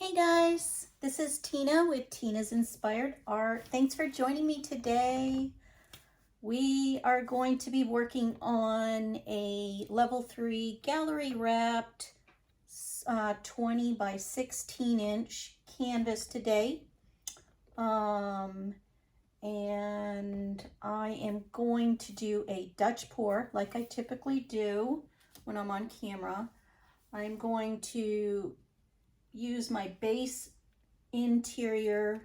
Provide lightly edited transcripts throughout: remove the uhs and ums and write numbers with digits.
Hey guys, this is Tina with Tina's Inspired Art. Thanks for joining me today. We are going to be working on a level 3 gallery wrapped 20 by 16 inch canvas today. And I am going to do a Dutch pour like I typically do when I'm on camera. I'm going to use my base interior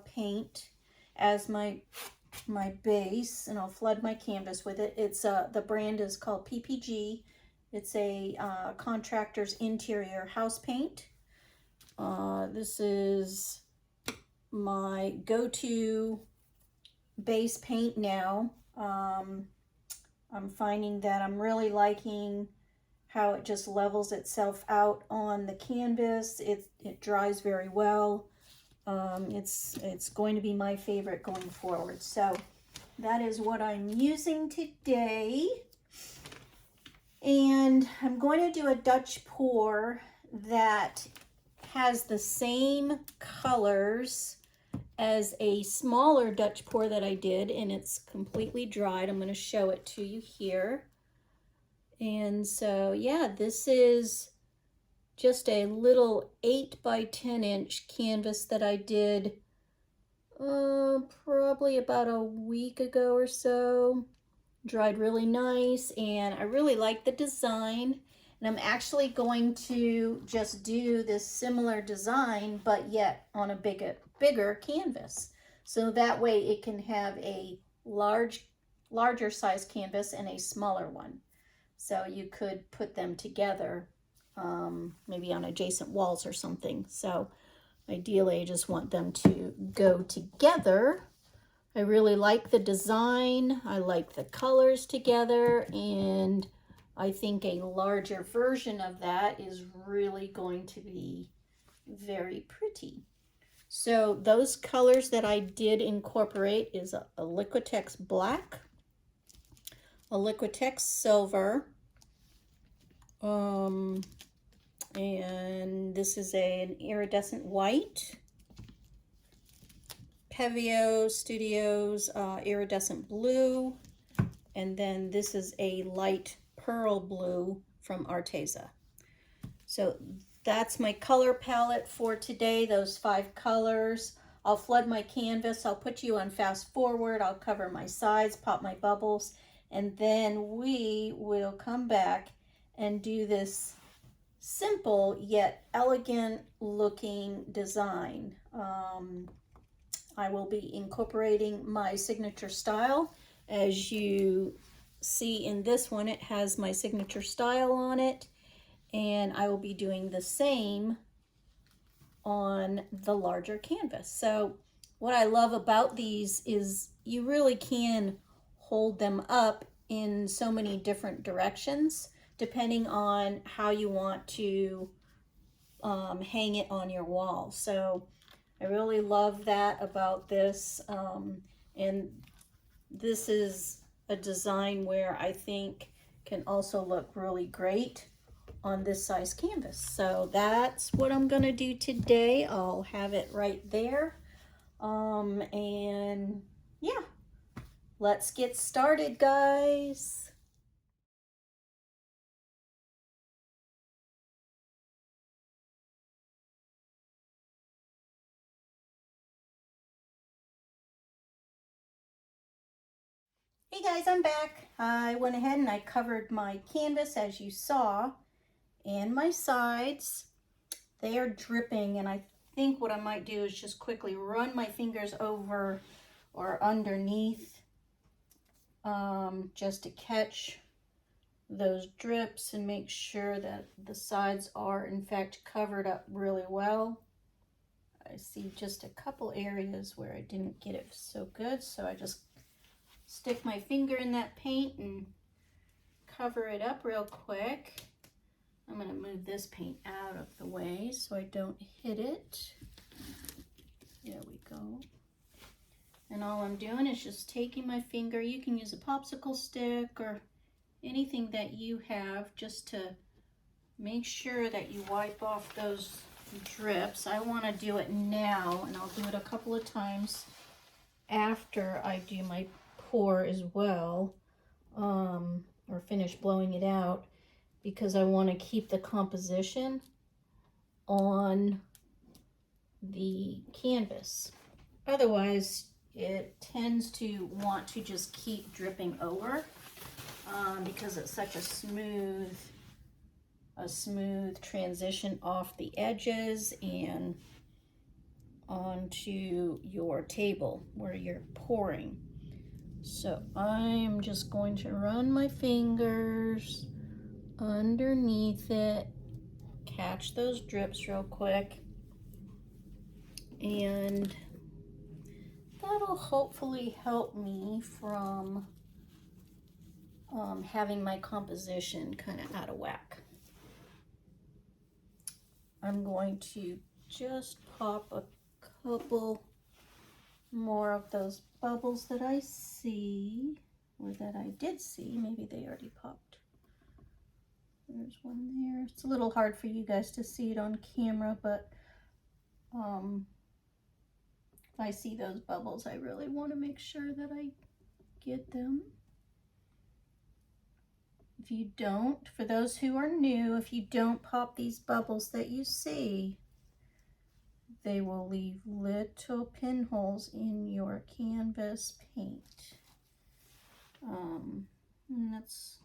paint as my base, and I'll flood my canvas with it. It's the brand is called PPG. It's a contractor's interior house paint. This is my go-to base paint now. I'm finding that I'm really liking how it just levels itself out on the canvas. It dries very well. It's going to be my favorite going forward. So that is what I'm using today. And I'm going to do a Dutch pour that has the same colors as a smaller Dutch pour that I did, and it's completely dried. I'm going to show it to you here. And so, yeah, this is just a little 8 by 10 inch canvas that I did probably about a week ago or so. Dried really nice, and I really like the design. And I'm actually going to just do this similar design, but yet on a bigger canvas. So that way it can have a larger size canvas and a smaller one. So you could put them together, maybe on adjacent walls or something. So ideally, I just want them to go together. I really like the design. I like the colors together, and I think a larger version of that is really going to be very pretty. So those colors that I did incorporate is a Liquitex black, a Liquitex silver, and this is an iridescent white, Pevio Studios iridescent blue, and then this is a light pearl blue from Arteza. So that's my color palette for today, those 5 colors. I'll flood my canvas, I'll put you on fast forward, I'll cover my sides, pop my bubbles, and then we will come back and do this simple yet elegant looking design. I will be incorporating my signature style. As you see in this one, it has my signature style on it, and I will be doing the same on the larger canvas. So what I love about these is you really can hold them up in so many different directions depending on how you want to hang it on your wall. So I really love that about this, and this is a design where I think can also look really great on this size canvas. So that's what I'm gonna do today. I'll have it right there. And yeah, let's get started, guys. Hey guys, I'm back. I went ahead and I covered my canvas as you saw, and my sides, they are dripping, and I think what I might do is just quickly run my fingers over or underneath just to catch those drips and make sure that the sides are in fact covered up really well. I see just a couple areas where I didn't get it so good, so I just stick my finger in that paint and cover it up real quick. I'm going to move this paint out of the way so I don't hit it. There we go. And all I'm doing is just taking my finger. You can use a popsicle stick or anything that you have just to make sure that you wipe off those drips. I want to do it now, and I'll do it a couple of times after I do my pour as well, or finish blowing it out, because I want to keep the composition on the canvas. Otherwise, it tends to want to just keep dripping over, because it's such a smooth transition off the edges and onto your table where you're pouring. So I'm just going to run my fingers underneath it, catch those drips real quick, and that'll hopefully help me from having my composition kind of out of whack. I'm going to just pop a couple more of those bubbles that I see, or that I did see. Maybe they already popped. There's one there. It's a little hard for you guys to see it on camera, but if I see those bubbles, I really want to make sure that I get them. If you don't, for those who are new, if you don't pop these bubbles that you see, they will leave little pinholes in your canvas paint. And that's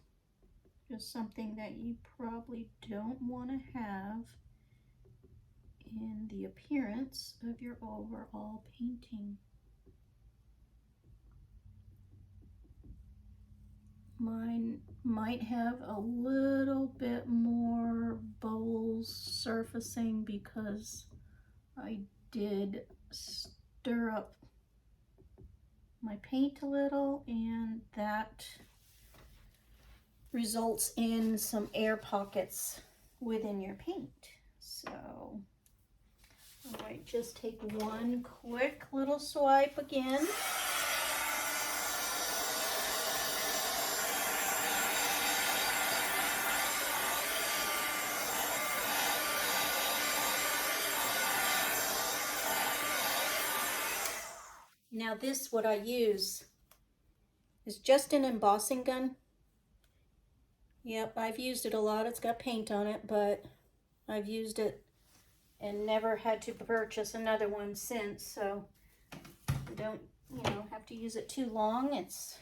just something that you probably don't want to have in the appearance of your overall painting. Mine might have a little bit more bubbles surfacing because I did stir up my paint a little, and that results in some air pockets within your paint. So I might just take one quick little swipe again. Now this, what I use, is just an embossing gun. Yep, I've used it a lot. It's got paint on it, but I've used it and never had to purchase another one since, so you don't, have to use it too long. It's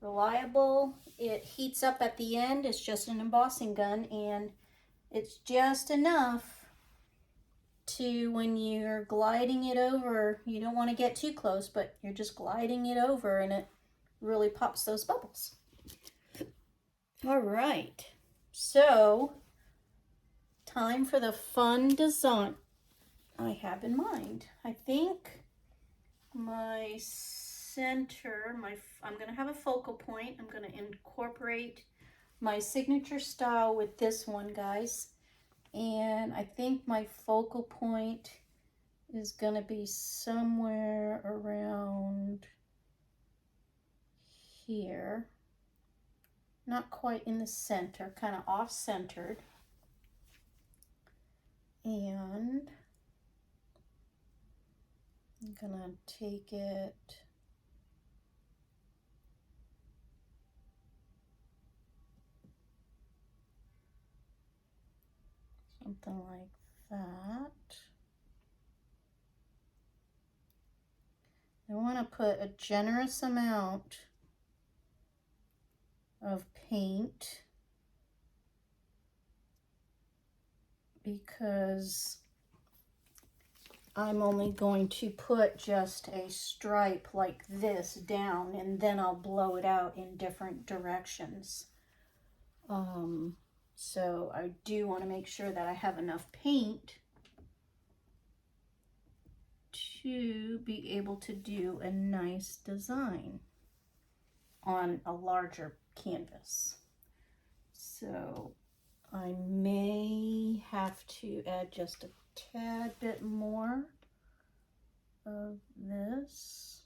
reliable. It heats up at the end. It's just an embossing gun, and it's just enough to, when you're gliding it over, you don't want to get too close, but you're just gliding it over and it really pops those bubbles. All right, so time for the fun design I have in mind. I think my center, I'm going to have a focal point. I'm going to incorporate my signature style with this one, guys. And I think my focal point is going to be somewhere around here. Not quite in the center, kind of off-centered. And I'm going to take it something like that. I want to put a generous amount of paint because I'm only going to put just a stripe like this down, and then I'll blow it out in different directions. So I do want to make sure that I have enough paint to be able to do a nice design on a larger canvas. So I may have to add just a tad bit more of this.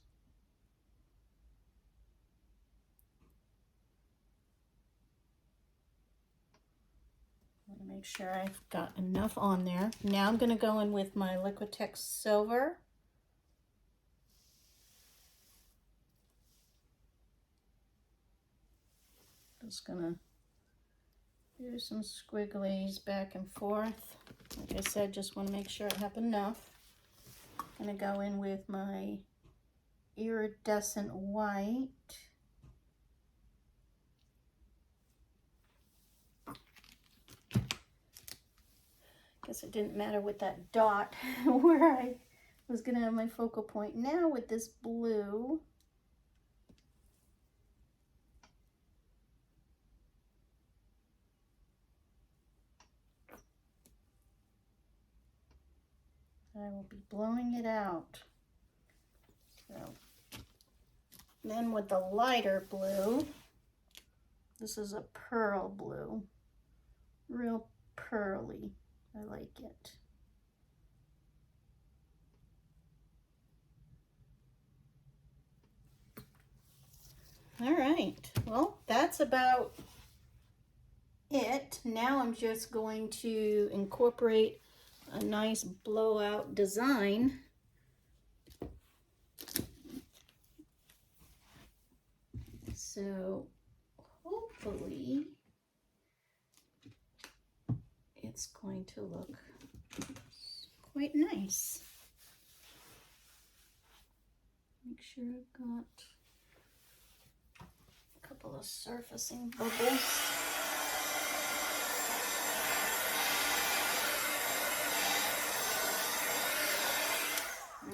Make sure I've got enough on there. Now I'm going to go in with my Liquitex Silver. Just going to do some squigglies back and forth. Like I said, just want to make sure I have enough. I'm going to go in with my iridescent white. Guess it didn't matter with that dot where I was going to have my focal point. Now with this blue, I will be blowing it out. So then with the lighter blue, this is a pearl blue, real pearly. I like it. All right, well, that's about it. Now I'm just going to incorporate a nice blowout design. So hopefully it's going to look quite nice. Make sure I've got a couple of surfacing bubbles.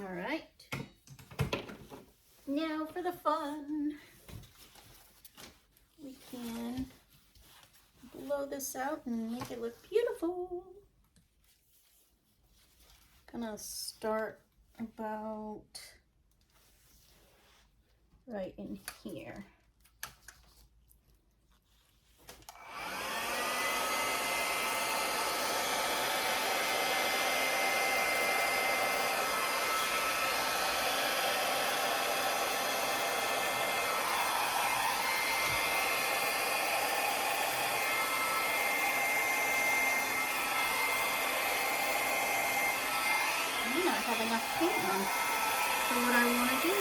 All right, now for the fun. We can blow this out and make it look beautiful. Gonna start about right in here. I'm not have enough paint on for what I want to do.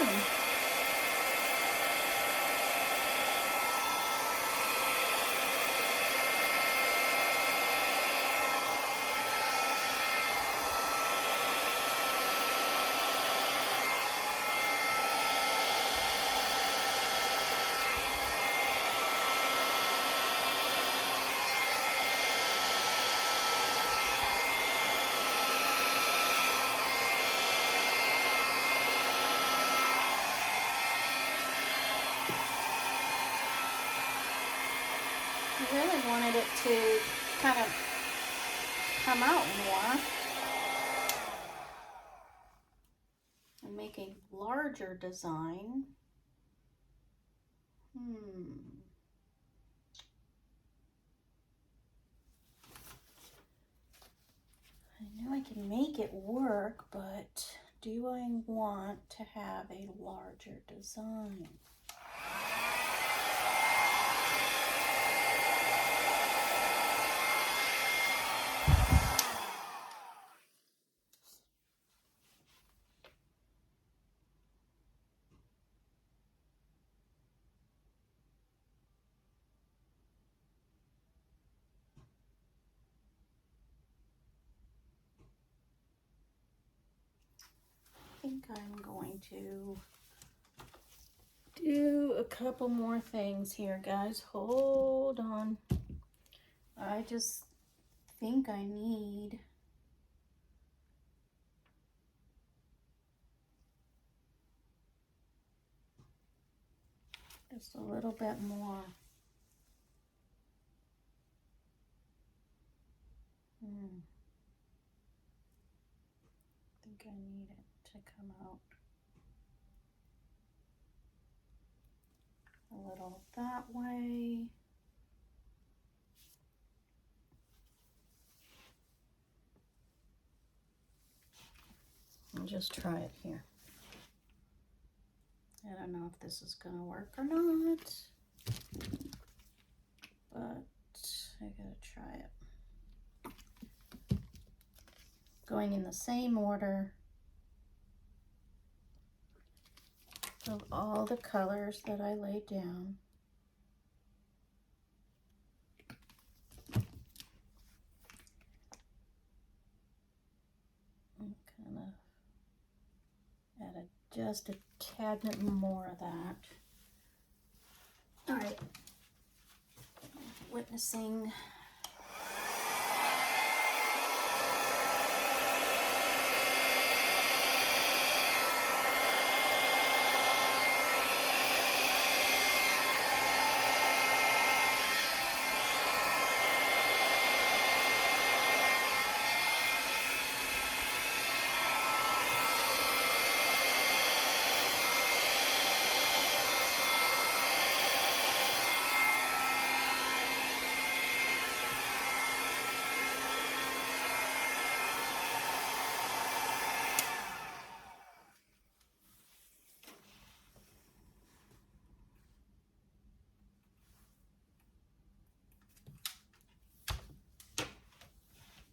I really wanted it to kind of come out more and make a larger design. I know I can make it work, but do I want to have a larger design? I think I'm going to do a couple more things here, guys. Hold on. I just think I need just a little bit more. I think I need it to come out a little that way. I'll just try it here. I don't know if this is gonna work or not, but I gotta try it. going in the same order of all the colors that I laid down. And kind of add just a tad bit more of that. All right, witnessing.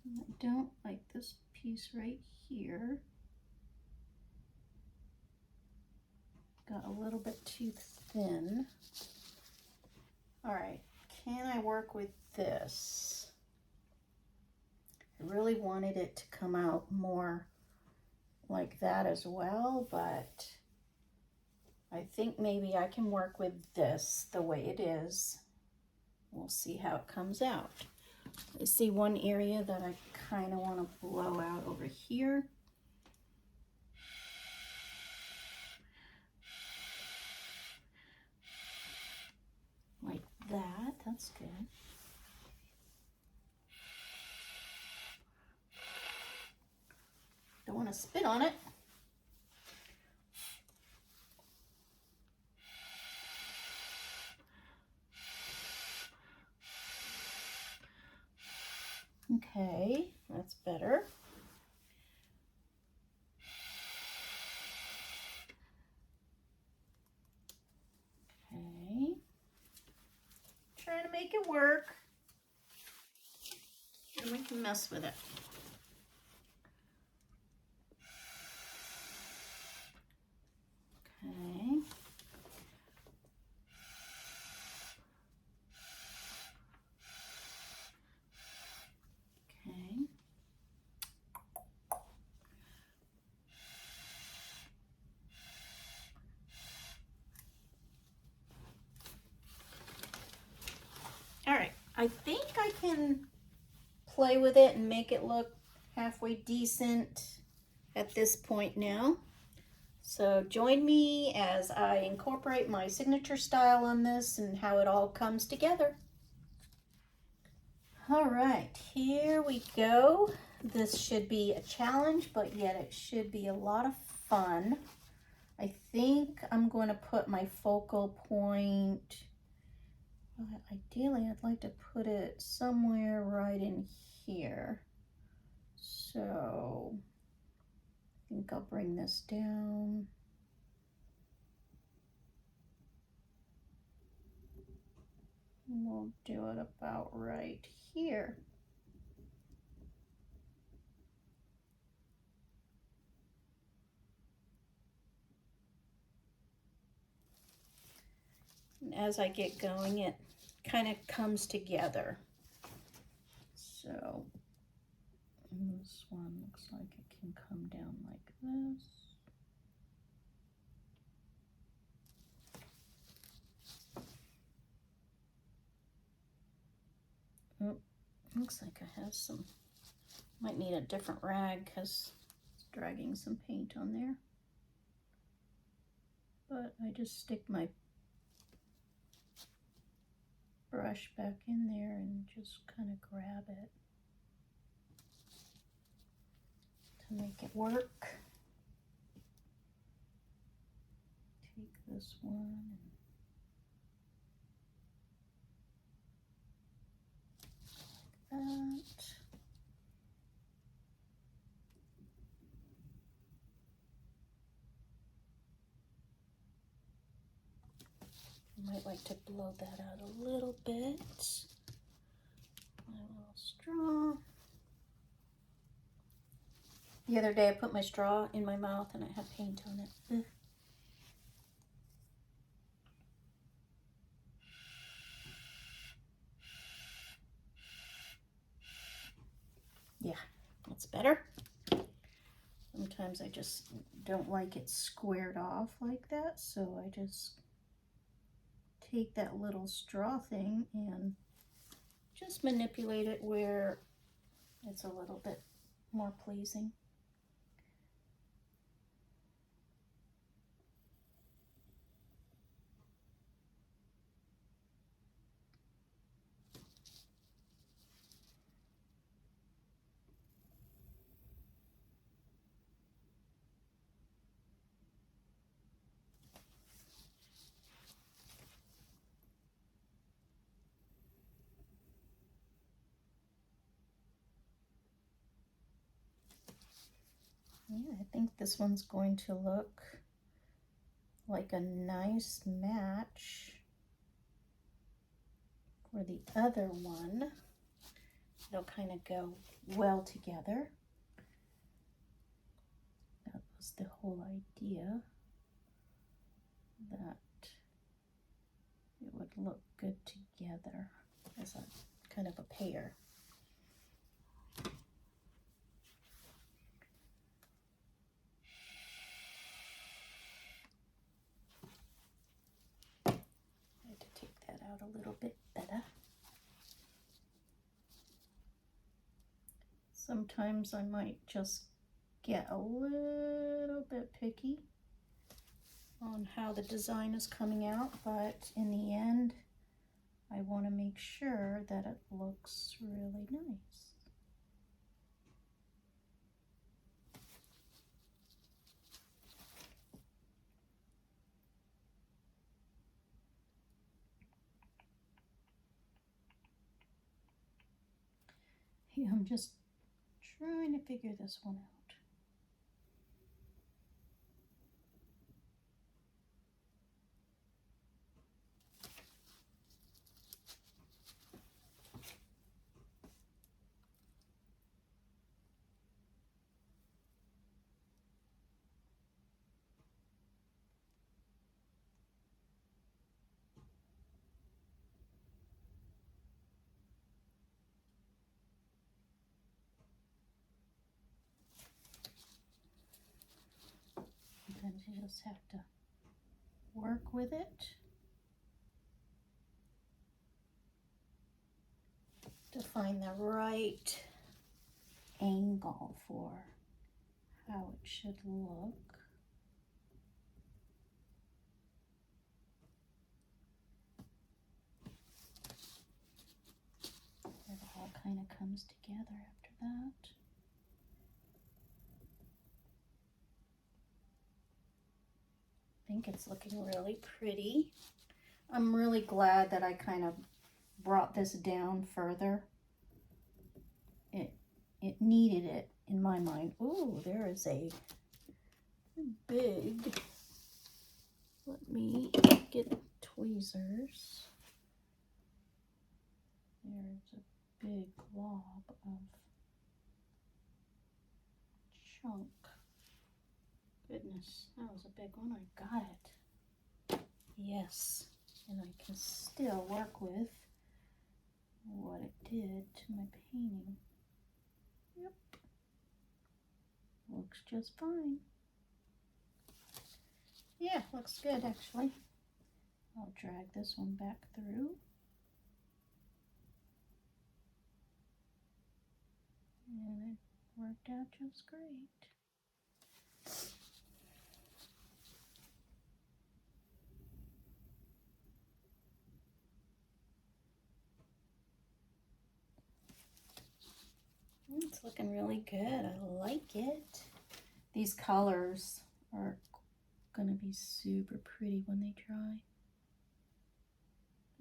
I don't like this piece right here. Got a little bit too thin. All right, can I work with this? I really wanted it to come out more like that as well, but I think maybe I can work with this the way it is. We'll see how it comes out. I see one area that I kind of want to blow out over here. Like that, that's good. Don't want to spit on it. Okay, that's better. Okay. Trying to make it work. And we can mess with it. Okay. Okay. All right, I think I can play with it and make it look halfway decent at this point now. So join me as I incorporate my signature style on this and how it all comes together. All right, here we go. This should be a challenge, but yet it should be a lot of fun. I think I'm going to put my focal point, ideally I'd like to put it somewhere right in here. So I think I'll bring this down. And we'll do it about right here. And as I get going, it kind of comes together. So this one looks like it can come down like this. Oh, looks like I have some, might need a different rag because it's dragging some paint on there. But I just stick my brush back in there and just kind of grab it to make it work. Take this one and like that. I might like to blow that out a little bit. My little straw. The other day I put my straw in my mouth and it had paint on it. Ugh. Yeah, that's better. Sometimes I just don't like it squared off like that, so I just take that little straw thing and just manipulate it where it's a little bit more pleasing. Yeah, I think this one's going to look like a nice match for the other one. It'll kind of go well together. That was the whole idea, that it would look good together as a kind of a pair. I had to take that out a little bit better. Sometimes I might just get a little bit picky on how the design is coming out, but in the end, I want to make sure that it looks really nice. Yeah, I'm just trying to figure this one out. Sometimes you just have to work with it to find the right angle for how it should look. It all kind of comes together after that. I think it's looking really pretty. I'm really glad that I kind of brought this down further. It needed it in my mind. Ooh, there is a big, let me get tweezers. There's a big glob of chunk. Goodness, that was a big one. I got it. Yes, and I can still work with what it did to my painting. Yep, looks just fine. Yeah, looks good actually. I'll drag this one back through. And it worked out just great. It's looking really good. I like it. These colors are going to be super pretty when they dry.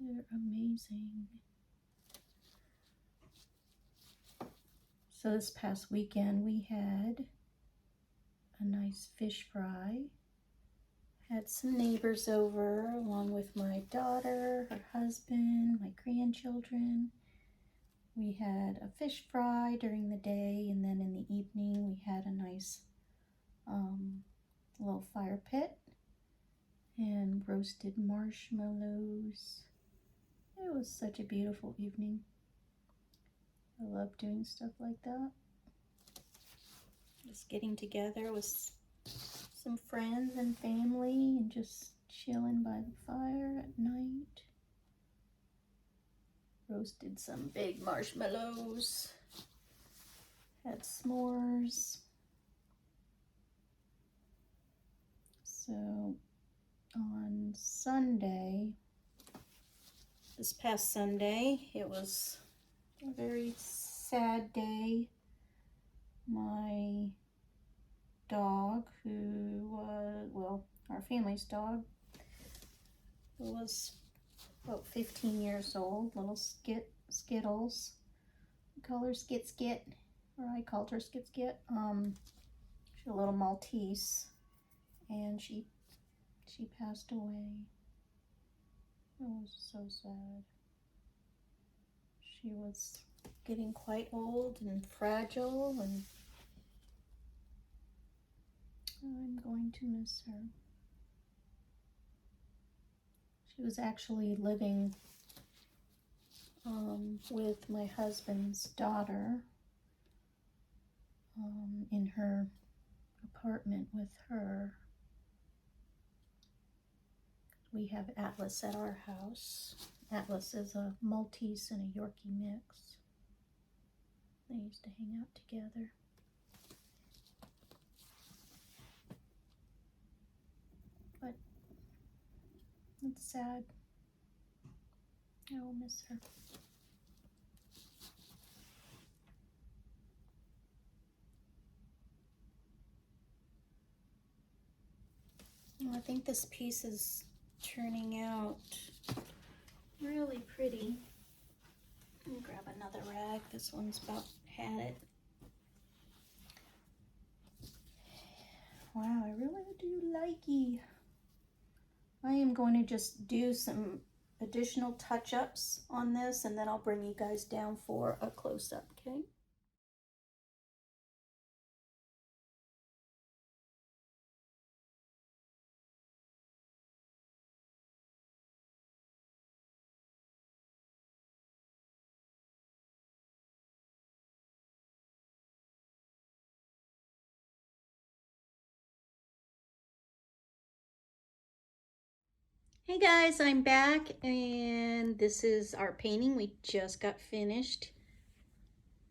They're amazing. So this past weekend we had a nice fish fry. Had some neighbors over along with my daughter, her husband, my grandchildren. We had a fish fry during the day, and then in the evening we had a nice little fire pit and roasted marshmallows. It was such a beautiful evening. I love doing stuff like that. Just getting together with some friends and family and just chilling by the fire at night. Roasted some big marshmallows. Had s'mores. So on Sunday, this past Sunday, it was a very sad day. My dog, who was, well, our family's dog, who was about 15 years old, little Skittles. We call her Skit, or I called her Skit. She's a little Maltese, and she passed away. It was so sad. She was getting quite old and fragile, and I'm going to miss her. She was actually living with my husband's daughter in her apartment with her. We have Atlas at our house. Atlas is a Maltese and a Yorkie mix. They used to hang out together. But it's sad. I will miss her. Well, I think this piece is turning out really pretty. Let me grab another rag. This one's about had it. Wow, I really do like it. I am going to just do some additional touch-ups on this, and then I'll bring you guys down for a close-up, okay? Hey guys, I'm back, and this is our painting. We just got finished.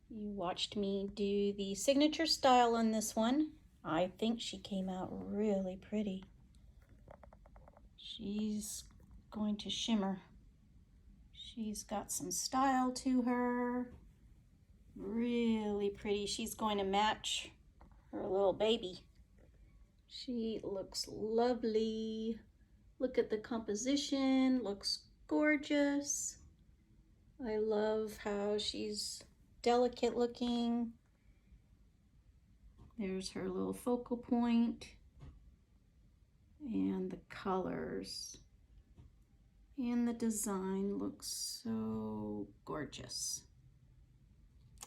You watched me do the signature style on this one. I think she came out really pretty. She's going to shimmer. She's got some style to her. Really pretty. She's going to match her little baby. She looks lovely. Look at the composition, looks gorgeous. I love how she's delicate looking. There's her little focal point, and the colors and the design looks so gorgeous.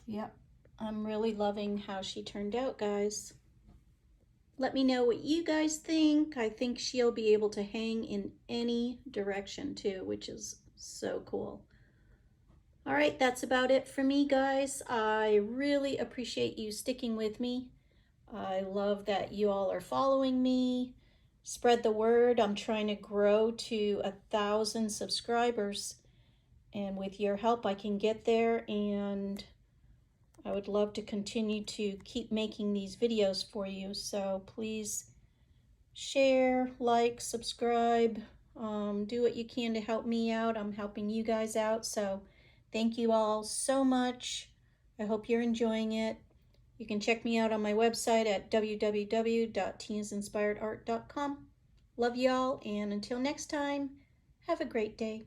Yep, I'm really loving how she turned out, guys. Let me know what you guys think. I think she'll be able to hang in any direction too, which is so cool. All right, that's about it for me, guys. I really appreciate you sticking with me. I love that you all are following me. Spread the word. I'm trying to grow to 1,000 subscribers, and with your help I can get there, and I would love to continue to keep making these videos for you. So please share, like, subscribe, do what you can to help me out. I'm helping you guys out. So thank you all so much. I hope you're enjoying it. You can check me out on my website at www.teensinspiredart.com. Love y'all, and until next time, have a great day.